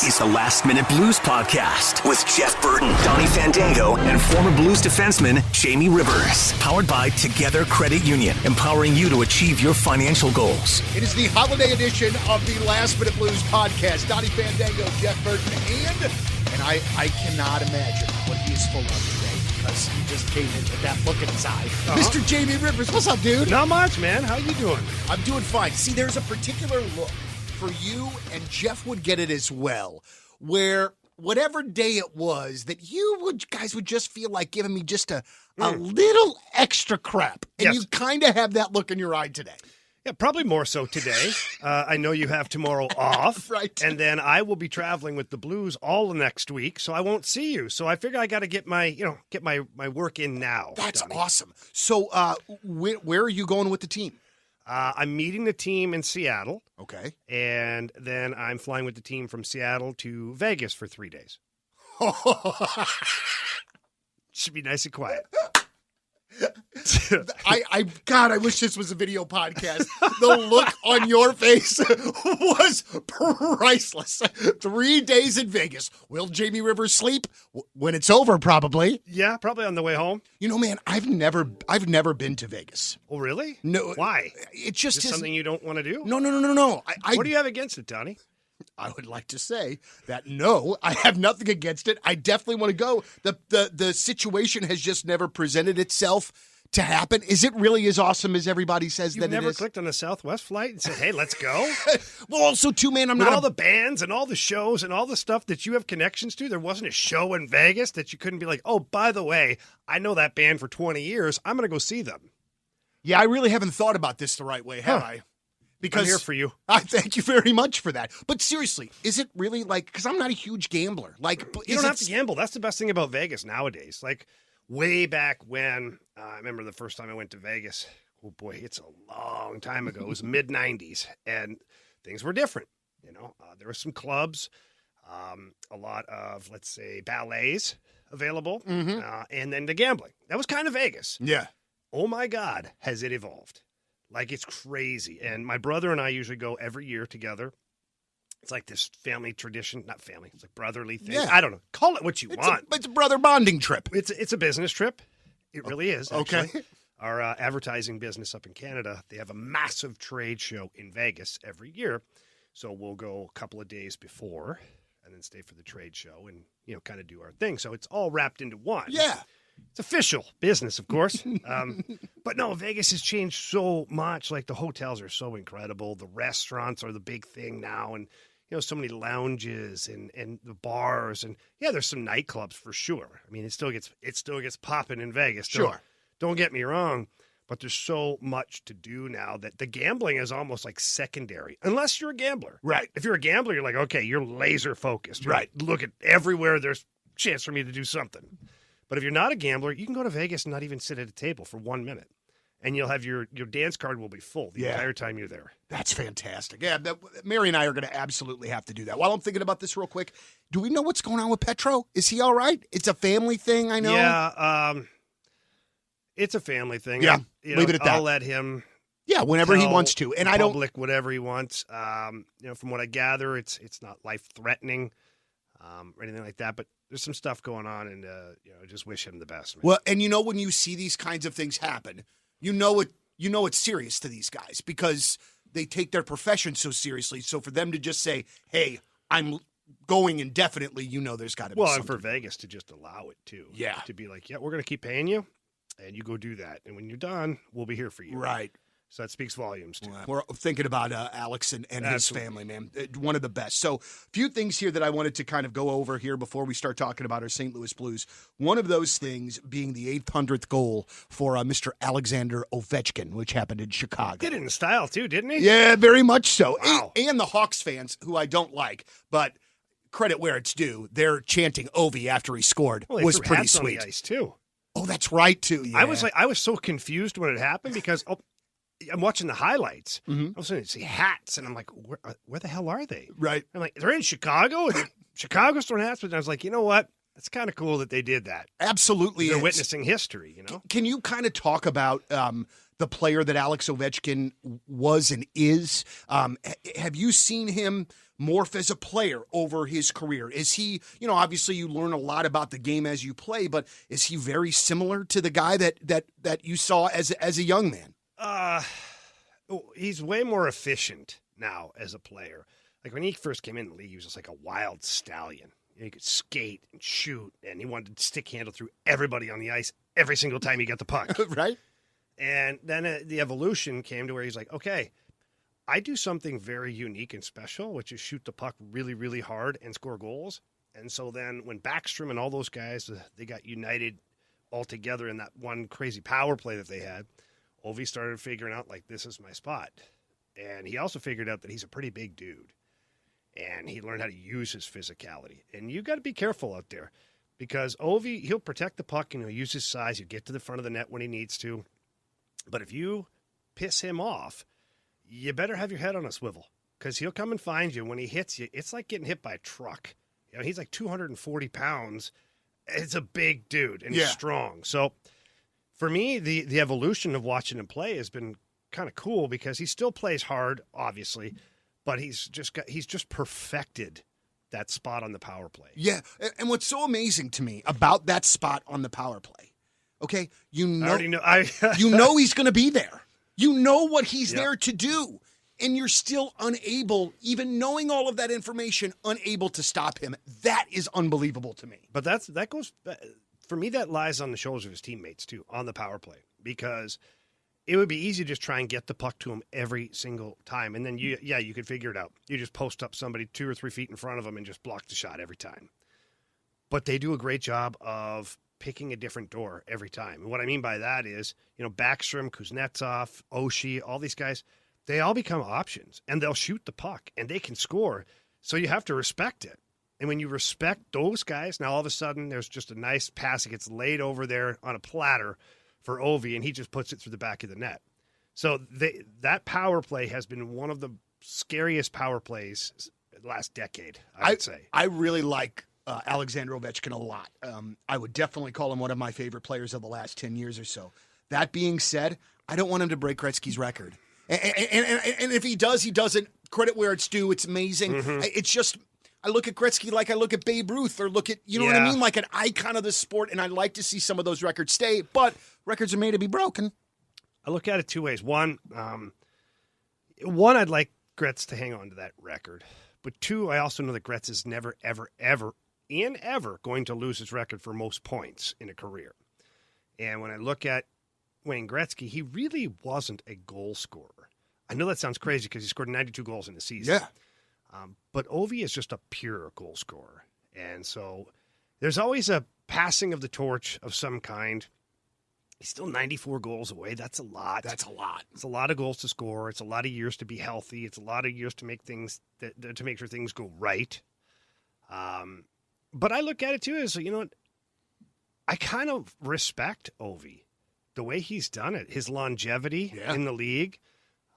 is the Last Minute Blues Podcast with Jeff Burton, Donnie Fandango, and former Blues defenseman Jamie Rivers. Powered by Together Credit Union, empowering you to achieve your financial goals. It is the holiday edition of the Last Minute Blues Podcast. Donnie Fandango, Jeff Burton, and I cannot imagine what he is full of today because he just came in with that look in his eye. Mr. Jamie Rivers, what's up, dude? Not much, man. How you doing? I'm doing fine. See, there's a particular look for you, and Jeff would get it as well, where whatever day it was that guys would just feel like giving me just a little extra crap. And Yes. you kind of have that look in your eye today. Yeah, probably more so today. I know you have tomorrow off. Right. And then I will be traveling with the Blues all next week, so I won't see you. So I figure I got to get my work in now. That's Donnie. awesome. So where are you going with the team? I'm meeting the team in Seattle, Okay. and then I'm flying with the team from Seattle to Vegas for 3 days. Should be nice and quiet. I wish this was a video podcast. The look on your face was priceless. 3 days in Vegas. Will Jamie Rivers sleep? When it's over, probably. Yeah, probably on the way home. You know, man, I've never been to Vegas. Oh, really? No. Why? It just Is this something you don't want to do? No. What do you have against it, Donnie? I would like to say that no, I have nothing against it. I definitely want to go. The situation has just never presented itself to happen. Is it really as awesome as everybody says You've that never it is? clicked on a Southwest flight and said, hey, let's go? Well, also, too, man, I'm With not all the bands and all the shows and all the stuff that you have connections to, there wasn't a show in Vegas that you couldn't be like, oh, by the way, I know that band for 20 years. I'm going to go see them. Yeah, I really haven't thought about this the right way, have I? Because I'm here for you. I thank you very much for that. But seriously, is it really like, because I'm not a huge gambler. Like, You don't have to gamble. That's the best thing about Vegas nowadays. Like way back when, I remember the first time I went to Vegas. Oh boy, it's a long time ago. It was mid 90s and things were different. You know, there were some clubs, a lot of, let's say, ballets available, and then the gambling. That was kind of Vegas. Yeah. Oh my God, has it evolved? Like, it's crazy. And my brother and I usually go every year together. It's like this family tradition. Not family. It's like brotherly thing. Yeah. I don't know. Call it what you want. It's a brother bonding trip. It's a business trip. It really is, actually. Okay. Our advertising business up in Canada, they have a massive trade show in Vegas every year. So we'll go a couple of days before and then stay for the trade show and, you know, kind of do our thing. So it's all wrapped into one. Yeah. It's official business, of course. But no, Vegas has changed so much. Like, the hotels are so incredible. The restaurants are the big thing now. And, you know, so many lounges and the bars. And, yeah, there's some nightclubs for sure. I mean, it still gets popping in Vegas. Sure. Don't get me wrong. But there's so much to do now that the gambling is almost like secondary, unless you're a gambler. Right. If you're a gambler, you're like, okay, you're laser focused. You're Right. like, look at everywhere there's a chance for me to do something. But if you're not a gambler, you can go to Vegas and not even sit at a table for 1 minute. And you'll have your dance card will be full the entire time you're there. That's fantastic. Yeah, Mary and I are going to absolutely have to do that. While I'm thinking about this real quick, do we know what's going on with Petro? Is he all right? It's a family thing, I know. Yeah, it's a family thing. Yeah, You leave it at that. I'll let him whenever he tell wants to. And the I don't. public whatever he wants. You know, from what I gather, it's not life-threatening or anything like that. But there's some stuff going on, and you know, just wish him the best. Man. Well, and you know, when you see these kinds of things happen, you know it's serious to these guys because they take their profession so seriously. So for them to just say, "Hey, I'm going indefinitely," you know, there's got to be and something. for Vegas to just allow it too. Yeah. To be like, yeah, we're going to keep paying you, and you go do that, and when you're done, we'll be here for you. Right. So that speaks volumes too. We're thinking about Alex and his Absolutely. family, man. One of the best. So, a few things here that I wanted to kind of go over here before we start talking about our St. Louis Blues. One of those things being the 800th goal for Mr. Alexander Ovechkin, which happened in Chicago. Did it in style too, didn't he? Yeah, very much so. Wow. And the Hawks fans, who I don't like, but credit where it's due, they're chanting Ovi after he scored. Well, they was threw pretty hats sweet. on the ice too. Oh, that's right, too. Yeah. I was so confused when it happened because I'm watching the highlights. All of a sudden, I see hats, and I'm like, where the hell are they? Right. I'm like, they're in Chicago? And Chicago's throwing hats, but I was like, you know what? It's kind of cool that they did that. Absolutely They're is. witnessing history, you know? Can you kind of talk about the player that Alex Ovechkin was and is? Have you seen him morph as a player over his career? Is he, obviously you learn a lot about the game as you play, but is he very similar to the guy that you saw as a young man? He's way more efficient now as a player. Like when he first came in the league, he was just like a wild stallion. He could skate and shoot, and he wanted to stick handle through everybody on the ice every single time he got the puck. Right. And then the evolution came to where he's like, okay, I do something very unique and special, which is shoot the puck really, really hard and score goals. And so then when Backstrom and all those guys, they got united all together in that one crazy power play that they had, Ovi started figuring out, like, this is my spot. And he also figured out that he's a pretty big dude. And he learned how to use his physicality. And you got to be careful out there because Ovi, he'll protect the puck and he'll use his size. He'll get to the front of the net when he needs to. But if you piss him off, you better have your head on a swivel because he'll come and find you. When he hits you, it's like getting hit by a truck. He's like 240 pounds. It's a big dude and he's strong. So for me, the evolution of watching him play has been kind of cool because he still plays hard, obviously, but he's just perfected that spot on the power play. Yeah, and what's so amazing to me about that spot on the power play, okay, you know he's going to be there. You know what he's there to do, and you're still unable, even knowing all of that information, unable to stop him. That is unbelievable to me. But that goes, for me, that lies on the shoulders of his teammates, too, on the power play, because it would be easy to just try and get the puck to him every single time. And then, you could figure it out. You just post up somebody 2 or 3 feet in front of them and just block the shot every time. But they do a great job of picking a different door every time. And what I mean by that is, Backstrom, Kuznetsov, Oshie, all these guys, they all become options. And they'll shoot the puck, and they can score. So you have to respect it. And when you respect those guys, now all of a sudden there's just a nice pass that gets laid over there on a platter for Ovi, and he just puts it through the back of the net. So that power play has been one of the scariest power plays the last decade, I would say. I really like Alexander Ovechkin a lot. I would definitely call him one of my favorite players of the last 10 years or so. That being said, I don't want him to break Gretzky's record. And if he does, he doesn't. Credit where it's due. It's amazing. Mm-hmm. It's just, I look at Gretzky like I look at Babe Ruth or look at, you know what I mean? Like an icon of the sport, and I'd like to see some of those records stay, but records are made to be broken. I look at it two ways. One, I'd like Gretz to hang on to that record. But two, I also know that Gretz is never, ever, ever going to lose his record for most points in a career. And when I look at Wayne Gretzky, he really wasn't a goal scorer. I know that sounds crazy because he scored 92 goals in the season. Yeah. But Ovi is just a pure goal scorer. And so there's always a passing of the torch of some kind. He's still 94 goals away. That's a lot. That's a lot. It's a lot of goals to score. It's a lot of years to be healthy. It's a lot of years to make things to make sure things go right. But I look at it too as, I kind of respect Ovi, the way he's done it, his longevity in the league.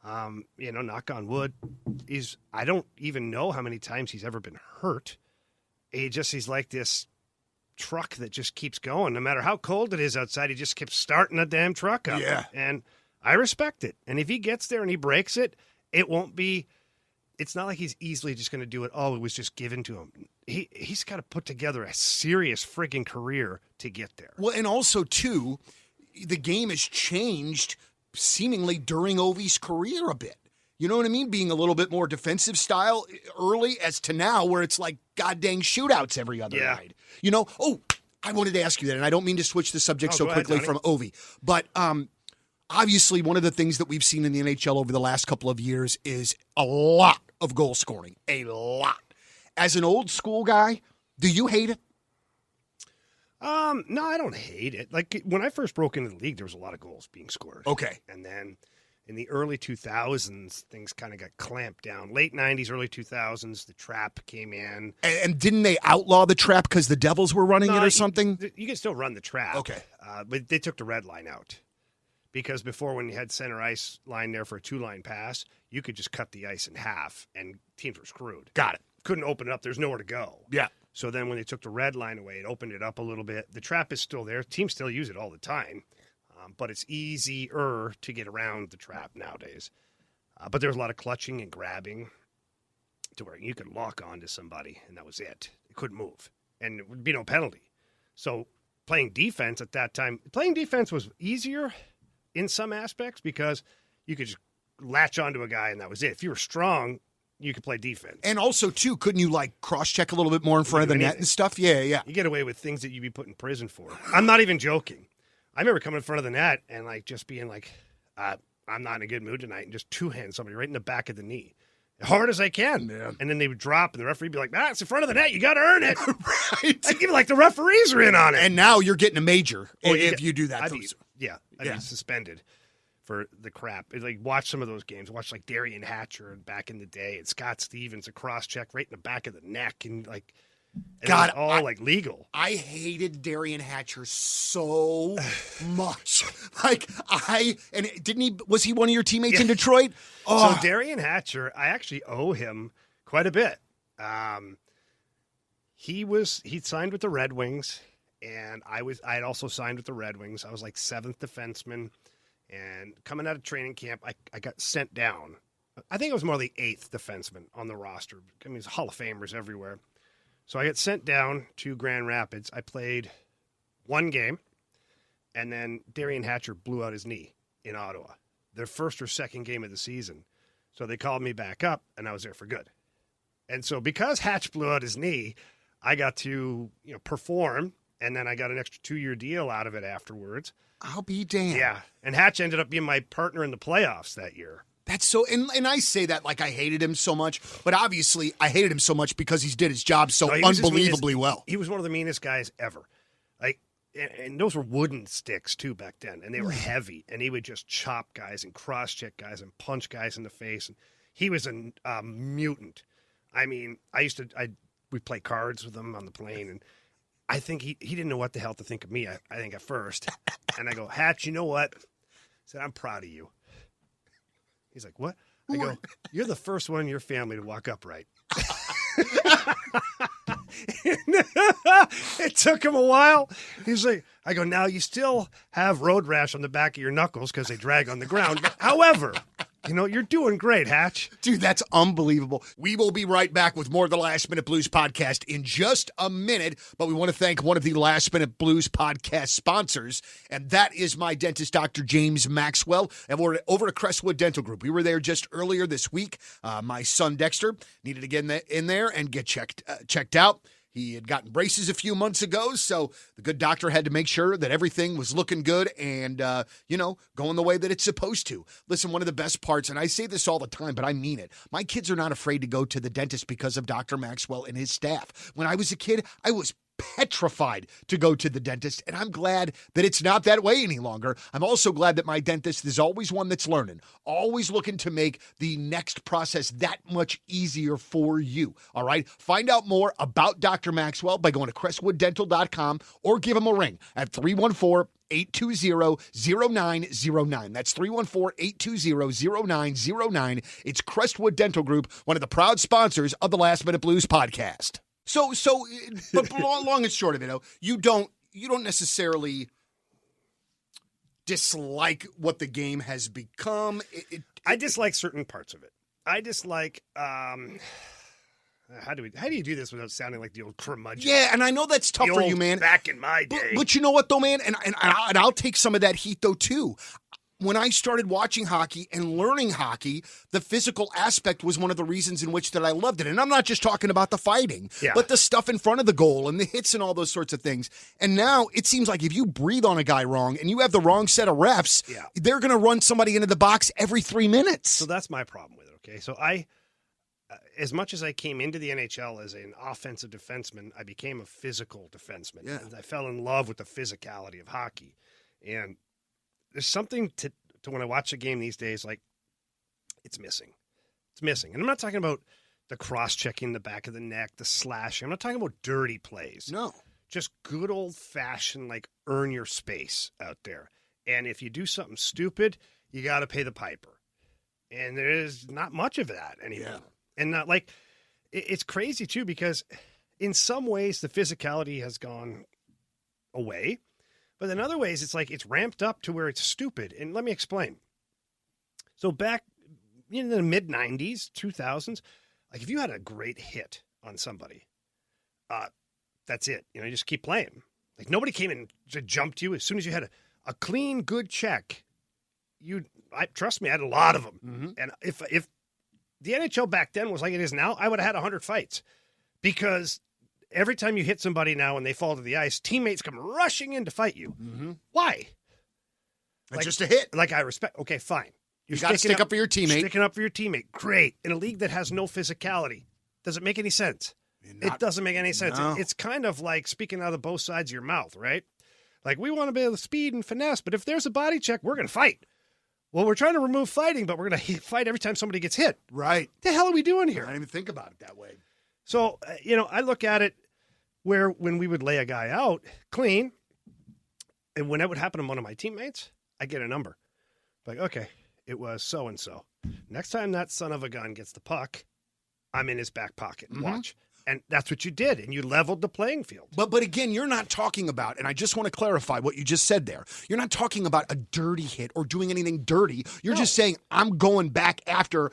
Knock on wood, I don't even know how many times he's ever been hurt. He's like this truck that just keeps going. No matter how cold it is outside, he just keeps starting the damn truck up. Yeah. And I respect it. And if he gets there and he breaks it, it's not like he's easily just going to do it. Oh, it was just given to him. He's got to put together a serious friggin' career to get there. Well, and also, too, the game has changed seemingly during Ovi's career a bit. You know what I mean? Being a little bit more defensive style early as to now where it's like goddamn shootouts every other night. I wanted to ask you that, and I don't mean to switch the subject so quickly from Ovi. But obviously one of the things that we've seen in the NHL over the last couple of years is a lot of goal scoring. A lot. As an old school guy, do you hate it? No, I don't hate it. Like when I first broke into the league, there was a lot of goals being scored. Okay. And then in the early 2000s, things kind of got clamped down. Late 90s, early 2000s, the trap came in. And didn't they outlaw the trap because the Devils were running it or something? You can still run the trap. Okay. But they took the red line out. Because before, when you had center ice line there for a 2-line pass, you could just cut the ice in half, and teams were screwed. Got it. Couldn't open it up. There's nowhere to go. Yeah. So then when they took the red line away, it opened it up a little bit. The trap is still there. Teams still use it all the time. but it's easier to get around the trap nowadays. But there's a lot of clutching and grabbing to where you could lock onto somebody, and that was it. It couldn't move, and it would be no penalty. So playing defense at that time, playing defense was easier in some aspects because you could just latch onto a guy, and that was it. If you were strong, you could play defense. And also, too, couldn't you, like, cross-check a little bit more in front of the net and stuff? Yeah. You get away with things that you'd be put in prison for. I'm not even joking. I remember coming in front of the net and, like, just being like, I'm not in a good mood tonight, and just two-hand somebody right in the back of the knee. As hard as I can. Yeah. And then they would drop, and the referee would be like, it's in front of the net. You got to earn it. Right. Like, even like the referees are in on it. And now you're getting a major if you do that. I'd be suspended for the crap. Like, watch some of those games. Watch, like, Darian Hatcher back in the day and Scott Stevens, a cross-check right in the back of the neck. And, like, God, it was all legal. I hated Darian Hatcher so much. Was he one of your teammates in Detroit? Oh. So Darian Hatcher, I actually owe him quite a bit. He signed with the Red Wings, and I had also signed with the Red Wings. I was like 7th defenseman, and coming out of training camp, I got sent down. I think I was more the 8th defenseman on the roster. I mean, there's Hall of Famers everywhere. So I got sent down to Grand Rapids. I played one game, and then Darian Hatcher blew out his knee in Ottawa, their first or second game of the season. So they called me back up, and I was there for good. And so because Hatch blew out his knee, I got to perform, and then I got an extra 2-year deal out of it afterwards. I'll be damned. Yeah, and Hatch ended up being my partner in the playoffs that year. That's so, and I say that like I hated him so much, but obviously I hated him so much because he did his job so unbelievably well. He was one of the meanest guys ever. Like, and those were wooden sticks too back then, and they were heavy, and he would just chop guys and cross-check guys and punch guys in the face, and he was a mutant. I mean, we'd play cards with him on the plane, and I think he didn't know what the hell to think of me, I think at first. And I go, Hatch, you know what? I said, I'm proud of you. He's like, what? I go, you're the first one in your family to walk upright. It took him a while. He's like, I go, now you still have road rash on the back of your knuckles because they drag on the ground. However, you're doing great, Hatch. Dude, that's unbelievable. We will be right back with more of the Last Minute Blues podcast in just a minute, but we want to thank one of the Last Minute Blues podcast sponsors, and that is my dentist, Dr. James Maxwell, and we're over at Crestwood Dental Group. We were there just earlier this week. My son, Dexter, needed to get in there and get checked out. He had gotten braces a few months ago, so the good doctor had to make sure that everything was looking good and, going the way that it's supposed to. Listen, one of the best parts, and I say this all the time, but I mean it, my kids are not afraid to go to the dentist because of Dr. Maxwell and his staff. When I was a kid, I was petrified to go to the dentist, and I'm glad that it's not that way any longer. I'm also glad that my dentist is always one that's learning, always looking to make the next process that much easier for you, all right? Find out more about Dr. Maxwell by going to crestwooddental.com or give him a ring at 314-820-0909. That's 314-820-0909. It's Crestwood Dental Group, one of the proud sponsors of the Last Minute Blues podcast. But long and short of it, you don't necessarily dislike what the game has become. I dislike certain parts of it. I dislike how do you do this without sounding like the old curmudgeon? Yeah, and I know that's tough for you, man. Back in my day, but you know what though, man, and I'll take some of that heat though too. When I started watching hockey and learning hockey, the physical aspect was one of the reasons in which that I loved it. And I'm not just talking about the fighting, but the stuff in front of the goal and the hits and all those sorts of things. And now it seems like if you breathe on a guy wrong and you have the wrong set of refs, they're going to run somebody into the box every 3 minutes. So that's my problem with it, okay? So as much as I came into the NHL as an offensive defenseman, I became a physical defenseman. Yeah. And I fell in love with the physicality of hockey. And there's something to when I watch a game these days, like, it's missing. It's missing. And I'm not talking about the cross-checking the back of the neck, the slashing. I'm not talking about dirty plays. No. Just good old-fashioned, like, earn your space out there. And if you do something stupid, you got to pay the piper. And there is not much of that anymore. Yeah. And not like, it's crazy, too, because in some ways the physicality has gone away. But in other ways, it's like it's ramped up to where it's stupid. And let me explain. So back in the mid-90s, 2000s, like if you had a great hit on somebody, that's it. You just keep playing. Like nobody came in and jumped you. As soon as you had a clean, good check, trust me, I had a lot of them. Mm-hmm. And if the NHL back then was like it is now, I would have had 100 fights because every time you hit somebody now and they fall to the ice, teammates come rushing in to fight you. Mm-hmm. Why? Like, just a hit. Like I respect. Okay, fine. You got to stick up for your teammate. Sticking up for your teammate. Great. In a league that has no physicality, does it make any sense? It doesn't make any sense. No. It's kind of like speaking out of both sides of your mouth, right? Like we want to be able to speed and finesse, but if there's a body check, we're going to fight. Well, we're trying to remove fighting, but we're going to fight every time somebody gets hit. Right. What the hell are we doing here? I didn't even think about it that way. So, I look at it where when we would lay a guy out clean, and when that would happen to one of my teammates, I get a number. Like, okay, it was so-and-so. Next time that son of a gun gets the puck, I'm in his back pocket. Mm-hmm. Watch. And that's what you did, and you leveled the playing field. But again, you're not talking about, and I just want to clarify what you just said there. You're not talking about a dirty hit or doing anything dirty. You're just saying, I'm going back after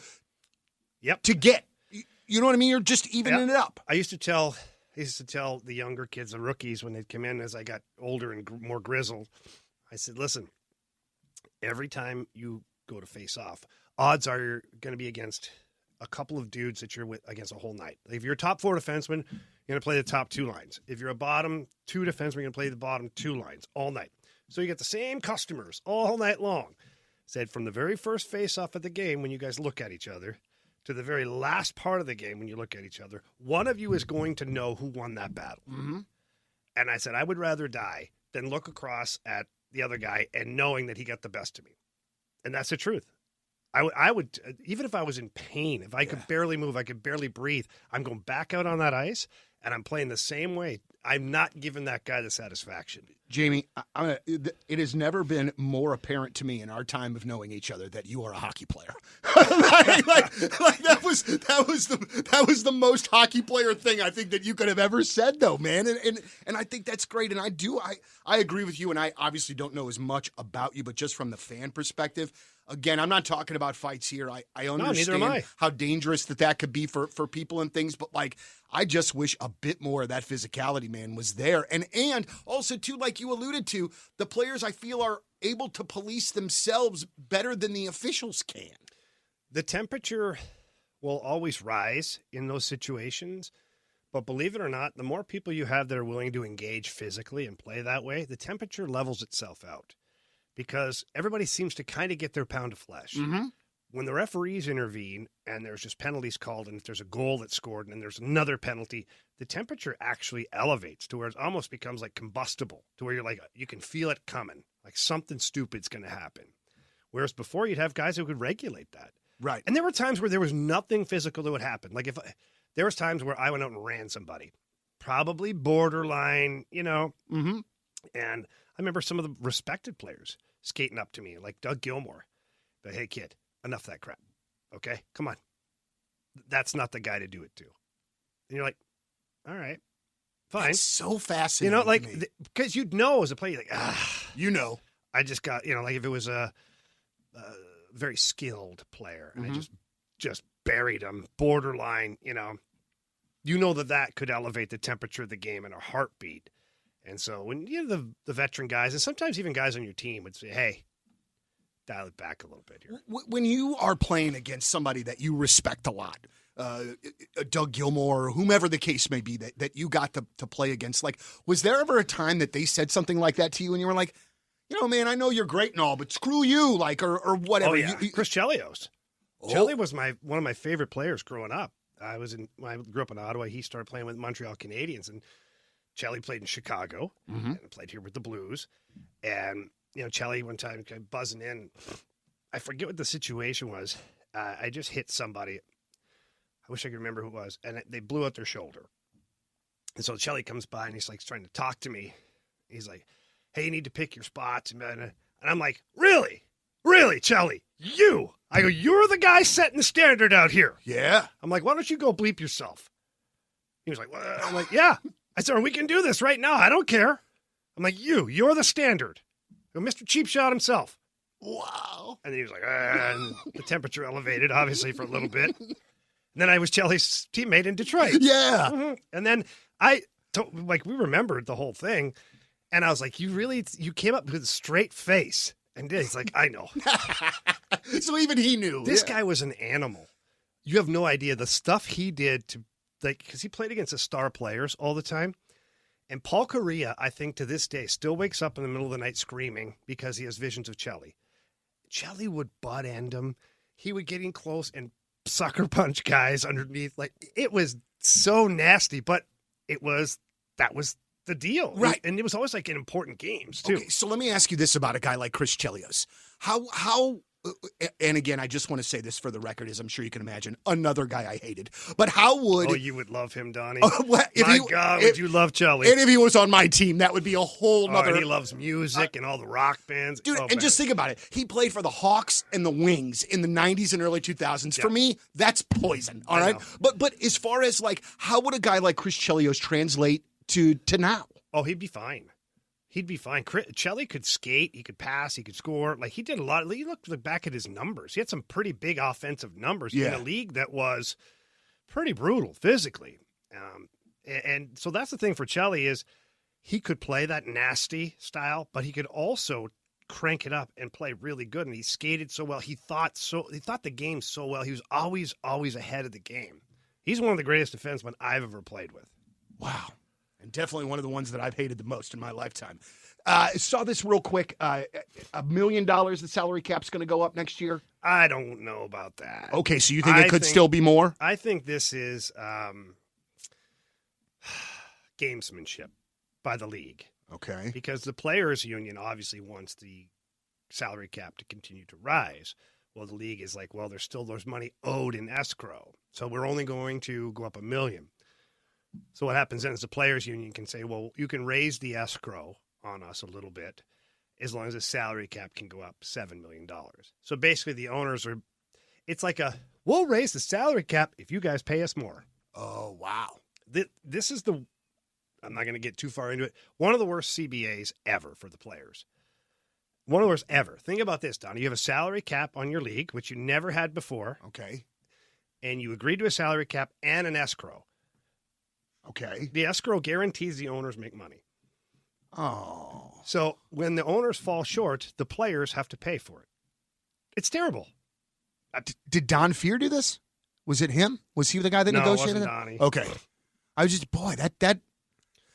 to get. You know what I mean? You're just evening it up. I used to tell the younger kids, the rookies, when they'd come in as I got older and more grizzled, I said, listen, every time you go to face off, odds are you're going to be against a couple of dudes that you're with against a whole night. Like if you're a top 4 defenseman, you're going to play the top 2 lines. If you're a bottom 2 defenseman, you're going to play the bottom 2 lines all night. So you get the same customers all night long. Said from the very first face-off of the game when you guys look at each other to the very last part of the game when you look at each other, one of you is going to know who won that battle. Mm-hmm. And I said, I would rather die than look across at the other guy and knowing that he got the best of me. And that's the truth. I would, even if I was in pain, if I could barely move, I could barely breathe, I'm going back out on that ice and I'm playing the same way. I'm not giving that guy the satisfaction. Jamie, it has never been more apparent to me in our time of knowing each other that you are a hockey player. that was the most hockey player thing I think that you could have ever said, though, man. And I think that's great. And I agree with you. And I obviously don't know as much about you, but just from the fan perspective. Again, I'm not talking about fights here. I understand how dangerous that could be for people and things, but I just wish a bit more of that physicality, man, was there. And also, too, like you alluded to, the players I feel are able to police themselves better than the officials can. The temperature will always rise in those situations, but believe it or not, the more people you have that are willing to engage physically and play that way, the temperature levels itself out. Because everybody seems to kind of get their pound of flesh. Mm-hmm. When the referees intervene and there's just penalties called, and if there's a goal that's scored and there's another penalty, the temperature actually elevates to where it almost becomes like combustible, to where you're like, you can feel it coming, like something stupid's going to happen. Whereas before you'd have guys who could regulate that. Right. And there were times where there was nothing physical that would happen. Like there was times where I went out and ran somebody, probably borderline, Mm-hmm. And I remember some of the respected players skating up to me, like Doug Gilmour. But hey, kid, enough of that crap. Okay? Come on. That's not the guy to do it to. And you're like, all right, fine. It's so fascinating. Because you'd know as a player, I just got, like if it was a very skilled player, and I just buried him, borderline, that could elevate the temperature of the game in a heartbeat. And so when the veteran guys, and sometimes even guys on your team would say, hey, dial it back a little bit here. When you are playing against somebody that you respect a lot, Doug Gilmour or whomever the case may be that you got to play against, was there ever a time that they said something like that to you and you were like, man, I know you're great and all, but screw you, or whatever. Oh, yeah. Chris Chelios. Chelly was one of my favorite players growing up. When I grew up in Ottawa, he started playing with Montreal Canadiens, and Chelly played in Chicago and played here with the Blues. And, Chelly one time kind of buzzing in. I forget what the situation was. I just hit somebody. I wish I could remember who it was. And they blew out their shoulder. And so Chelly comes by and he's trying to talk to me. He's like, hey, you need to pick your spots. And I'm like, really? Really, Chelly? You? I go, you're the guy setting the standard out here. Yeah. I'm like, why don't you go bleep yourself? He was like, what? I'm like, yeah. I said, we can do this right now. I don't care. I'm like, you're the standard. Mr. Cheap Shot himself. Wow. And he was like, and the temperature elevated, obviously, for a little bit. And then I was Chelly's teammate in Detroit. Yeah. Mm-hmm. And then we remembered the whole thing. And I was like, you came up with a straight face. And he's like, I know. So even he knew. This guy was an animal. You have no idea the stuff he did because he played against the star players all the time. And Paul Correa, I think to this day, still wakes up in the middle of the night screaming because he has visions of Chelly. Chelly would butt end him. He would get in close and sucker punch guys underneath. Like, it was so nasty, but that was the deal. Right. And it was always like in important games, too. Okay, so let me ask you this about a guy like Chris Chelios. How and again, I just want to say this for the record, as I'm sure you can imagine, another guy I hated. But how would... Oh, you would love him, Donnie. Would you love Chelly. And if he was on my team, that would be a whole nother... and he loves music and all the rock bands. Dude, and just think about it. He played for the Hawks and the Wings in the 90s and early 2000s. Yeah. For me, that's poison, all right? But as far as, like, how would a guy like Chris Chelios translate to now? Oh, he'd be fine. He'd be fine. Chelly could skate. He could pass. He could score. Like, he did a lot. You look back at his numbers. He had some pretty big offensive numbers in a league that was pretty brutal physically. And so that's the thing for Chelly is he could play that nasty style, but he could also crank it up and play really good. And he skated so well. He thought the game so well. He was always ahead of the game. He's one of the greatest defensemen I've ever played with. Wow. And definitely one of the ones that I've hated the most in my lifetime. Saw this real quick. $1 million, the salary cap's going to go up next year? I don't know about that. Okay, so you think it could still be more? I think this is gamesmanship by the league. Okay. Because the players' union obviously wants the salary cap to continue to rise. Well, the league is like, well, there's money owed in escrow. So we're only going to go up $1 million. So what happens then is the players' union can say, well, you can raise the escrow on us a little bit as long as the salary cap can go up $7 million. So basically the owners it's like we'll raise the salary cap if you guys pay us more. Oh, wow. This is I'm not going to get too far into it, one of the worst CBAs ever for the players. One of the worst ever. Think about this, Donnie. You have a salary cap on your league, which you never had before. Okay. And you agreed to a salary cap and an escrow. Okay. The escrow guarantees the owners make money. Oh. So when the owners fall short, the players have to pay for it. It's terrible. Did Don Fear do this? Was it him? Was he the guy that negotiated it? it? No, it wasn't Donnie. Okay. I was just, that.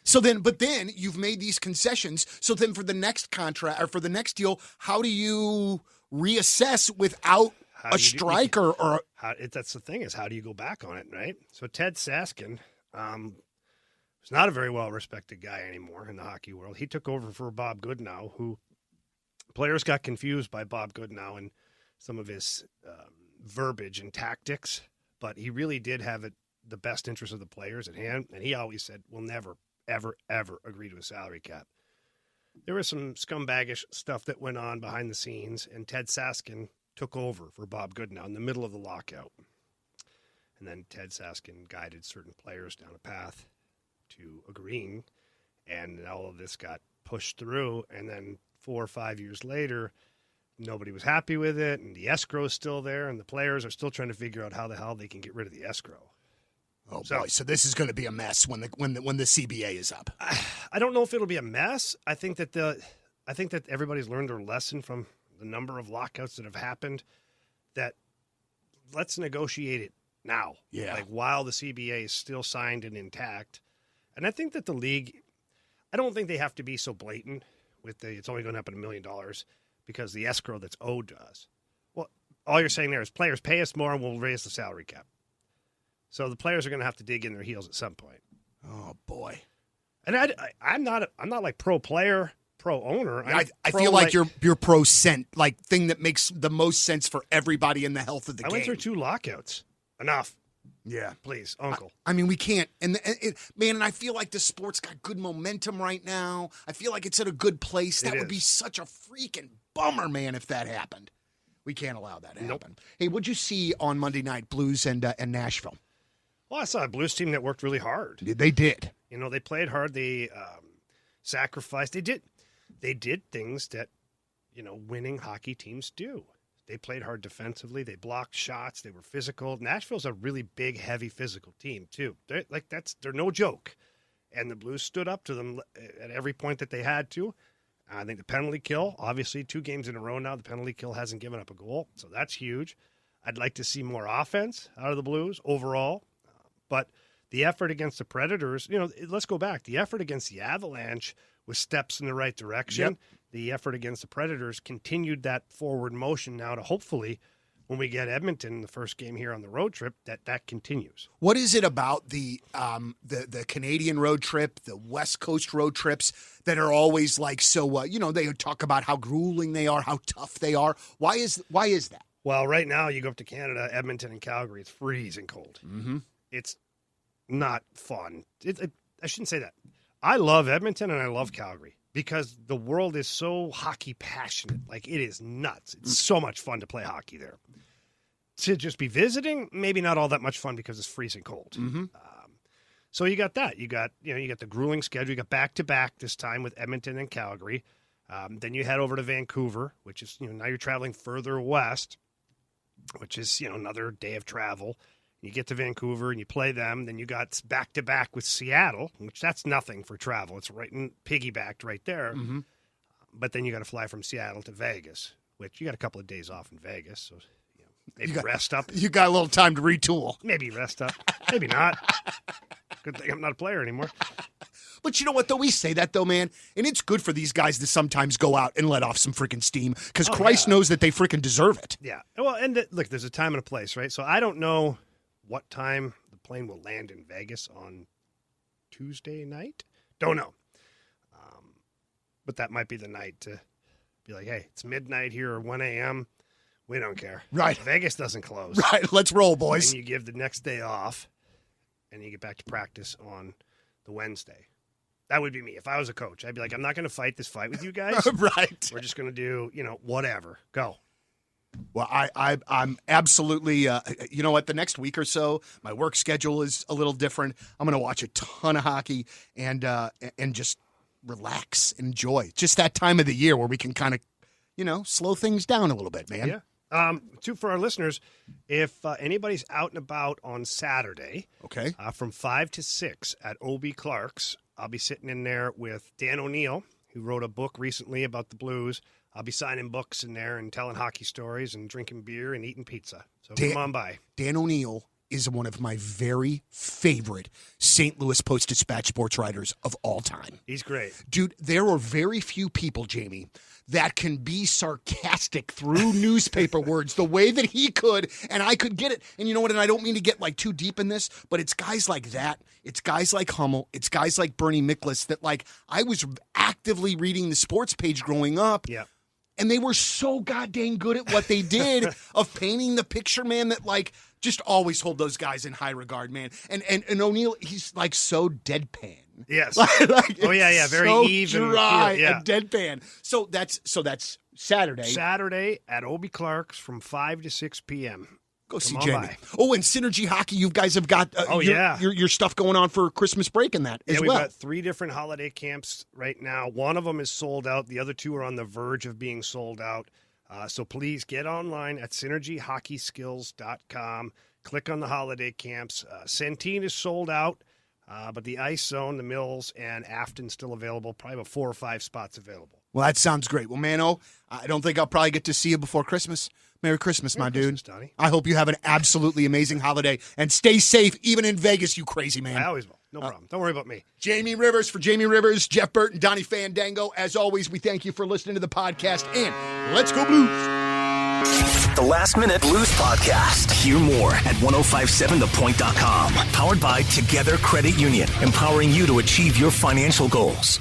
So then, but then you've made these concessions. So then for the next contract or for the next deal, how do you reassess without a strike or that's the thing is how do you go back on it, right? So Ted Saskin, he's not a very well-respected guy anymore in the hockey world. He took over for Bob Goodnow, who players got confused by Bob Goodnow and some of his verbiage and tactics, but he really did have the best interest of the players at hand, and he always said, we'll never, ever, ever agree to a salary cap. There was some scumbaggish stuff that went on behind the scenes, and Ted Saskin took over for Bob Goodnow in the middle of the lockout. And then Ted Saskin guided certain players down a path to agreeing, and all of this got pushed through. And then 4 or 5 years later, nobody was happy with it, and the escrow is still there, and the players are still trying to figure out how the hell they can get rid of the escrow. Oh boy! So this is going to be a mess when the CBA is up. I don't know if it'll be a mess. I think that everybody's learned their lesson from the number of lockouts that have happened. That let's negotiate it now. Yeah. Like while the CBA is still signed and intact. And I think that the league, I don't think they have to be so blatant with it's only going to happen $1 million because the escrow that's owed to us. Well, all you're saying there is players pay us more and we'll raise the salary cap. So the players are going to have to dig in their heels at some point. Oh boy! And I'm not like pro player, pro owner. I feel like you're pro cent, like thing that makes the most sense for everybody in the health of the game. I went through 2 lockouts. Enough. Yeah, please, Uncle. I mean, we can't. And I feel like the sport's got good momentum right now. I feel like it's at a good place. That would be such a freaking bummer, man, if that happened. We can't allow that to happen. Hey, what'd you see on Monday night, Blues and Nashville? Well, I saw a Blues team that worked really hard. They did. You know, they played hard. They sacrificed. They did things that, winning hockey teams do. They played hard defensively. They blocked shots. They were physical. Nashville's a really big, heavy, physical team too. They're no joke. And the Blues stood up to them at every point that they had to. I think the penalty kill, obviously 2 games in a row now, the penalty kill hasn't given up a goal. So that's huge. I'd like to see more offense out of the Blues overall. But the effort against the Predators, let's go back. The effort against the Avalanche was steps in the right direction. Yep. The effort against the Predators continued that forward motion now to hopefully, when we get Edmonton in the first game here on the road trip, that continues. What is it about the Canadian road trip, the West Coast road trips that are always like so? They talk about how grueling they are, how tough they are. Why is that? Well, right now you go up to Canada, Edmonton and Calgary. It's freezing cold. Mm-hmm. It's not fun. I shouldn't say that. I love Edmonton and I love Calgary because the world is so hockey passionate. Like, it is nuts. It's so much fun to play hockey there. To just be visiting, maybe not all that much fun because it's freezing cold. Mm-hmm. So you got that. You got the grueling schedule. You got back-to-back this time with Edmonton and Calgary. Then you head over to Vancouver, which is, now you're traveling further west, which is, another day of travel. You get to Vancouver and you play them. Then you got back-to-back with Seattle, which that's nothing for travel. It's piggybacked right there. Mm-hmm. But then you got to fly from Seattle to Vegas, which you got a couple of days off in Vegas. So maybe rest up. You got a little time to retool. Maybe rest up. Maybe not. Good thing I'm not a player anymore. But you know what, though? We say that, though, man. And it's good for these guys to sometimes go out and let off some freaking steam because Christ knows that they freaking deserve it. Yeah. Well, and look, there's a time and a place, right? So I don't know what time the plane will land in Vegas on Tuesday night. Don't know. But that might be the night to be like, hey, it's midnight here or 1 a.m. We don't care. Right. Vegas doesn't close. Right. Let's roll, boys. And you give the next day off and you get back to practice on the Wednesday. That would be me. If I was a coach, I'd be like, I'm not going to fight this fight with you guys. Right. We're just going to do, whatever. Go. Well, I'm absolutely, you know what, the next week or so, my work schedule is a little different. I'm going to watch a ton of hockey and just relax, enjoy. Just that time of the year where we can kind of, slow things down a little bit, man. Yeah. For our listeners, if anybody's out and about on Saturday, okay, from 5 to 6 at O.B. Clark's, I'll be sitting in there with Dan O'Neill, who wrote a book recently about the Blues. I'll be signing books in there and telling hockey stories and drinking beer and eating pizza. So come on by. Dan O'Neill is one of my very favorite St. Louis Post-Dispatch sports writers of all time. He's great. Dude, there are very few people, Jamie, that can be sarcastic through newspaper words the way that he could, and I could get it. And you know what, and I don't mean to get too deep in this, but it's guys like that. It's guys like Hummel. It's guys like Bernie Miklasz that I was actively reading the sports page growing up. Yeah. And they were so goddamn good at what they did of painting the picture, man, that just always hold those guys in high regard, man. And O'Neill, he's so deadpan. Yes. Yeah. Very so even, dry and deadpan. So that's Saturday. Saturday at O.B. Clark's from 5 to 6 p.m. Go see Jamie. Oh, and Synergy Hockey, you guys have got your stuff going on for Christmas break and that as well. We've got 3 different holiday camps right now. One of them is sold out. The other 2 are on the verge of being sold out. So please get online at synergyhockeyskills.com. Click on the holiday camps. Centene is sold out, but the Ice Zone, the Mills, and Afton still available. Probably about 4 or 5 spots available. Well, that sounds great. Well, Mano, I don't think I'll probably get to see you before Christmas. Merry Christmas, my dude. Donnie. I hope you have an absolutely amazing holiday and stay safe, even in Vegas, you crazy man. I always will. No problem. Don't worry about me. Jamie Rivers for Jamie Rivers, Jeff Burton, Donnie Fandango. As always, we thank you for listening to the podcast, and let's go Blues. The Last Minute Blues Podcast. Hear more at 1057thepoint.com. Powered by Together Credit Union, empowering you to achieve your financial goals.